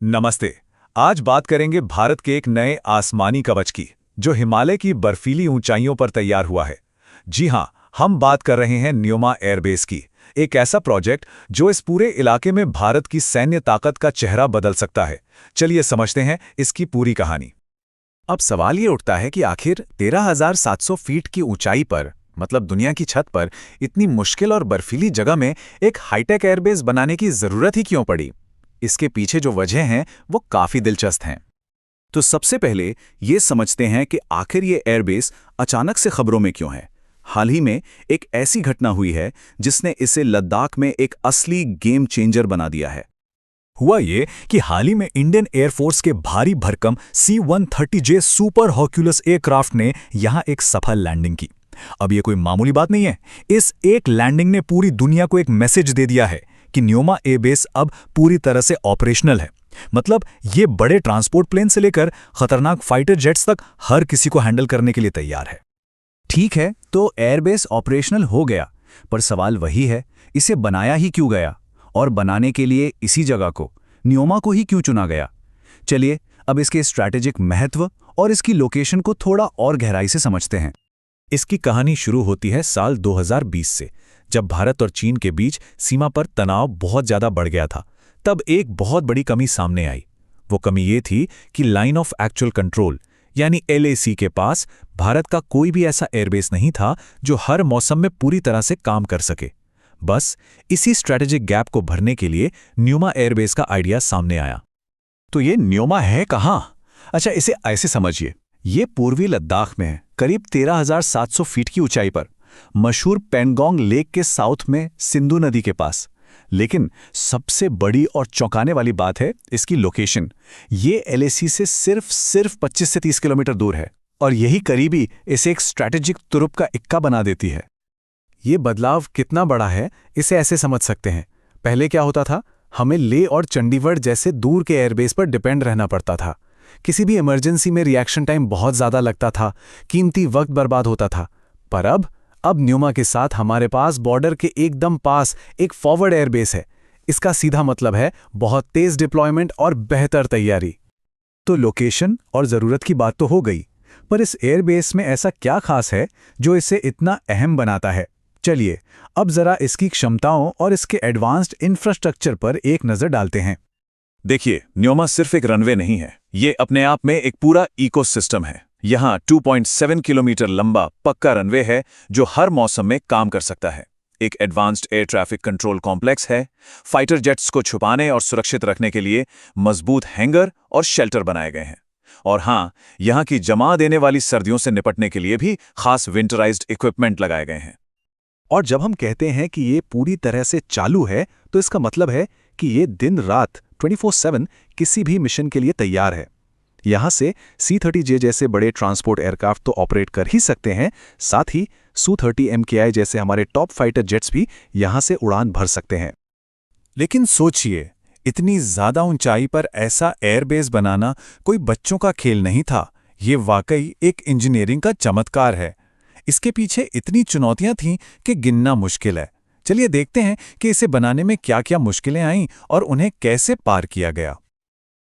नमस्ते। आज बात करेंगे भारत के एक नए आसमानी कवच की, जो हिमालय की बर्फीली ऊंचाइयों पर तैयार हुआ है। जी हां, हम बात कर रहे हैं न्योमा एयरबेस की, एक ऐसा प्रोजेक्ट जो इस पूरे इलाके में भारत की सैन्य ताकत का चेहरा बदल सकता है। चलिए समझते हैं इसकी पूरी कहानी। अब सवाल ये उठता है कि आखिर 13,700 फीट की ऊंचाई पर, मतलब दुनिया की छत पर, इतनी मुश्किल और बर्फीली जगह में एक हाईटेक एयरबेस बनाने की जरूरत ही क्यों पड़ी? इसके पीछे जो वजह हैं वो काफी दिलचस्प हैं। तो सबसे पहले ये समझते हैं कि आखिर ये एयरबेस अचानक से खबरों में क्यों है। हाल ही में एक ऐसी घटना हुई है जिसने इसे लद्दाख में एक असली गेम चेंजर बना दिया है। हुआ ये कि हाल ही में इंडियन एयरफोर्स के भारी भरकम C-130J सुपर हॉर्क्यूलस एयरक्राफ्ट ने यहां एक सफल लैंडिंग की। अब ये कोई मामूली बात नहीं है। इस एक लैंडिंग ने पूरी दुनिया को एक मैसेज दे दिया है कि न्योमा एयरबेस अब पूरी तरह से ऑपरेशनल है। मतलब ये बड़े ट्रांसपोर्ट प्लेन से लेकर खतरनाक फाइटर जेट्स तक हर किसी को हैंडल करने के लिए तैयार है। ठीक है, तो एयरबेस ऑपरेशनल हो गया, पर सवाल वही है, इसे बनाया ही क्यों गया? और बनाने के लिए इसी जगह को, न्योमा को ही क्यों चुना गया? चलिए अब इसके स्ट्रैटेजिक महत्व और इसकी लोकेशन को थोड़ा और गहराई से समझते हैं। इसकी कहानी शुरू होती है साल 2020 से, जब भारत और चीन के बीच सीमा पर तनाव बहुत ज्यादा बढ़ गया था। तब एक बहुत बड़ी कमी सामने आई। वो कमी ये थी कि लाइन ऑफ एक्चुअल कंट्रोल यानी LAC के पास भारत का कोई भी ऐसा एयरबेस नहीं था जो हर मौसम में पूरी तरह से काम कर सके। बस इसी स्ट्रैटेजिक गैप को भरने के लिए न्योमा एयरबेस का आइडिया सामने आया। तो ये न्योमा है कहाँ? अच्छा, इसे ऐसे समझिए, ये पूर्वी लद्दाख में है, करीब 13,700 फीट की ऊंचाई पर, मशहूर पेंगोंग लेक के साउथ में सिंधु नदी के पास। लेकिन सबसे बड़ी और चौंकाने वाली बात है इसकी लोकेशन। ये LAC से सिर्फ 25 से 30 किलोमीटर दूर है, और यही करीबी इसे एक स्ट्रैटेजिक तुरुप का इक्का बना देती है। ये बदलाव कितना बड़ा है इसे ऐसे समझ सकते हैं। पहले क्या होता था, हमें लेह और चंडीगढ़ जैसे दूर के एयरबेस पर डिपेंड रहना पड़ता था। किसी भी इमरजेंसी में रिएक्शन टाइम बहुत ज़्यादा लगता था, कीमती वक्त बर्बाद होता था। पर अब न्योमा के साथ हमारे पास बॉर्डर के एकदम पास एक फॉरवर्ड एयरबेस है। इसका सीधा मतलब है बहुत तेज डिप्लॉयमेंट और बेहतर तैयारी। तो लोकेशन और ज़रूरत की बात तो हो गई, पर इस एयरबेस में ऐसा क्या खास है जो इसे इतना अहम बनाता है? चलिए अब जरा इसकी क्षमताओं और इसके एडवांस्ड इंफ्रास्ट्रक्चर पर एक नज़र डालते हैं। देखिए, न्योमा सिर्फ एक रनवे नहीं है, ये अपने आप में एक पूरा इकोसिस्टम है। यहाँ 2.7 किलोमीटर लंबा पक्का रनवे है जो हर मौसम में काम कर सकता है। एक advanced air traffic control complex है। फाइटर जेट्स को छुपाने और सुरक्षित रखने के लिए मजबूत हैंगर और शेल्टर बनाए गए हैं। और हाँ, यहाँ की जमा देने वाली सर्दियों से निपटने के लिए भी खास विंटराइज्ड इक्विपमेंट लगाए गए हैं। और जब हम कहते हैं कि ये पूरी तरह से चालू है, तो इसका मतलब है कि ये दिन रात 24/7 किसी भी मिशन के लिए तैयार है। यहाँ से C-30J जैसे बड़े ट्रांसपोर्ट एयरक्राफ्ट तो ऑपरेट कर ही सकते हैं, साथ ही Su-30 MKI जैसे हमारे टॉप फाइटर जेट्स भी यहाँ से उड़ान भर सकते हैं। लेकिन सोचिए, इतनी ज़्यादा ऊंचाई पर ऐसा एयरबेस बनाना कोई बच्चों का खेल नहीं था। ये वाकई एक इंजीनियरिंग का चमत्कार है। इसके पीछे इतनी चुनौतियां थीं कि गिनना मुश्किल है। चलिए देखते हैं कि इसे बनाने में क्या-क्या मुश्किलें आईं और उन्हें कैसे पार किया गया।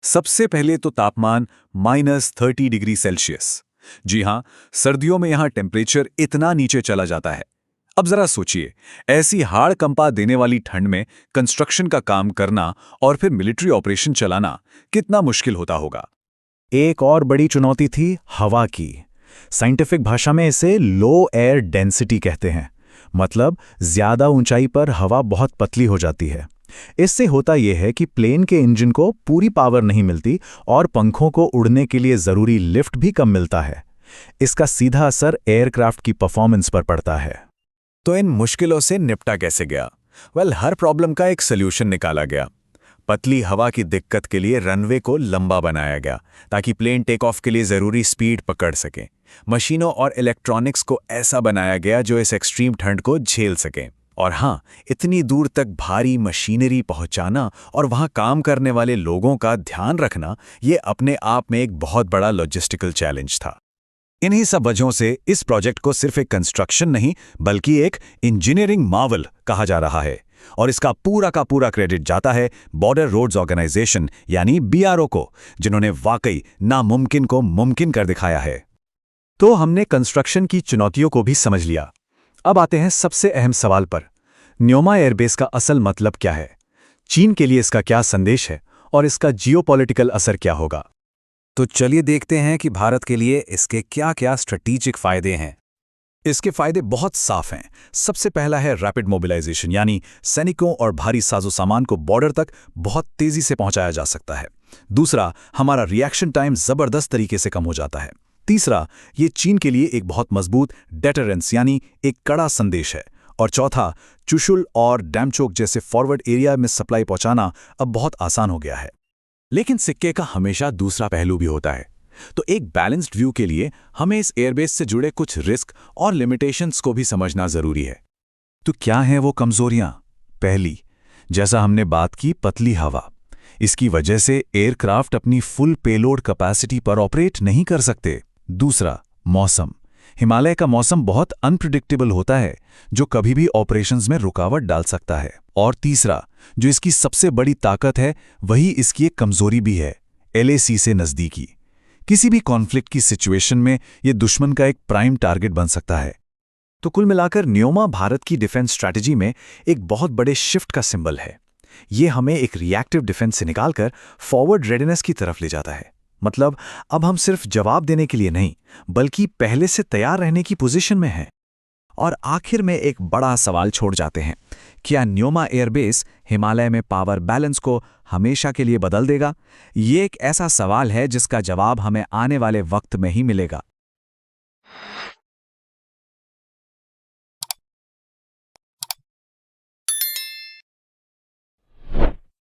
सबसे पहले तो तापमान -30 डिग्री सेल्सियस। जी हां, सर्दियों में यहां टेम्परेचर इतना नीचे चला जाता है। अब जरा सोचिए, ऐसी हाड़ कंपा देने वाली ठंड में कंस्ट्रक्शन का काम करना और फिर मिलिट्री ऑपरेशन चलाना कितना मुश्किल होता होगा। एक और बड़ी चुनौती थी हवा की। साइंटिफिक भाषा में इसे लो एयर डेंसिटी कहते हैं। मतलब ज्यादा ऊंचाई पर हवा बहुत पतली हो जाती है। इससे होता यह है कि प्लेन के इंजन को पूरी पावर नहीं मिलती और पंखों को उड़ने के लिए जरूरी लिफ्ट भी कम मिलता है। इसका सीधा असर एयरक्राफ्ट की परफॉर्मेंस पर पड़ता है। तो इन मुश्किलों से निपटा कैसे गया? हर प्रॉब्लम का एक सोल्यूशन निकाला गया। पतली हवा की दिक्कत के लिए रनवे को लंबा बनाया गया ताकि प्लेन टेक ऑफ के लिए जरूरी स्पीड पकड़ सकें। मशीनों और इलेक्ट्रॉनिक्स को ऐसा बनाया गया जो इस एक्सट्रीम ठंड को झेल सकें। और हाँ, इतनी दूर तक भारी मशीनरी पहुंचाना और वहां काम करने वाले लोगों का ध्यान रखना, ये अपने आप में एक बहुत बड़ा लॉजिस्टिकल चैलेंज था। इन्हीं सब वजहों से इस प्रोजेक्ट को सिर्फ एक कंस्ट्रक्शन नहीं बल्कि एक इंजीनियरिंग मार्वल कहा जा रहा है। और इसका पूरा का पूरा क्रेडिट जाता है बॉर्डर रोड्स ऑर्गेनाइजेशन यानी बीआरओ को, जिन्होंने वाकई नामुमकिन को मुमकिन कर दिखाया है। तो हमने कंस्ट्रक्शन की चुनौतियों को भी समझ लिया। अब आते हैं सबसे अहम सवाल पर। न्योमा एयरबेस का असल मतलब क्या है? चीन के लिए इसका क्या संदेश है और इसका जियोपॉलिटिकल असर क्या होगा? तो चलिए देखते हैं कि भारत के लिए इसके क्या-क्या स्ट्रेटेजिक फायदे हैं। इसके फायदे बहुत साफ हैं। सबसे पहला है रैपिड मोबिलाइजेशन, यानी सैनिकों और भारी साजो सामान को बॉर्डर तक बहुत तेजी से पहुंचाया जा सकता है। दूसरा, हमारा रिएक्शन टाइम जबरदस्त तरीके से कम हो जाता है। तीसरा, ये चीन के लिए एक बहुत मजबूत डेटरेंस यानी एक कड़ा संदेश है। और चौथा, चुशुल और डैमचोक जैसे फॉरवर्ड एरिया में सप्लाई पहुंचाना अब बहुत आसान हो गया है। लेकिन सिक्के का हमेशा दूसरा पहलू भी होता है। तो एक बैलेंस्ड व्यू के लिए हमें इस एयरबेस से जुड़े कुछ रिस्क और लिमिटेशंस को भी समझना जरूरी है। तो क्या हैं वो कमजोरियां? पहली, जैसा हमने बात की, पतली हवा। इसकी वजह से एयरक्राफ्ट अपनी फुल पेलोड कैपेसिटी पर ऑपरेट नहीं कर सकते। दूसरा, मौसम। हिमालय का मौसम बहुत अनप्रिडिक्टेबल होता है, जो कभी भी ऑपरेशंस में रुकावट डाल सकता है। और तीसरा, जो इसकी सबसे बड़ी ताकत है, वही इसकी एक कमजोरी भी है, LAC से नज़दीकी। किसी भी कॉन्फ्लिक्ट की सिचुएशन में ये दुश्मन का एक प्राइम टारगेट बन सकता है। तो कुल मिलाकर न्योमा भारत की डिफेंस स्ट्रैटेजी में एक बहुत बड़े शिफ्ट का सिंबल है। ये हमें एक रिएक्टिव डिफेंस से निकालकर फॉरवर्ड रेडीनेस की तरफ ले जाता है। मतलब अब हम सिर्फ जवाब देने के लिए नहीं, बल्कि पहले से तैयार रहने की पोजीशन में हैं। और आखिर में एक बड़ा सवाल छोड़ जाते हैं, क्या न्योमा एयरबेस हिमालय में पावर बैलेंस को हमेशा के लिए बदल देगा? ये एक ऐसा सवाल है जिसका जवाब हमें आने वाले वक्त में ही मिलेगा।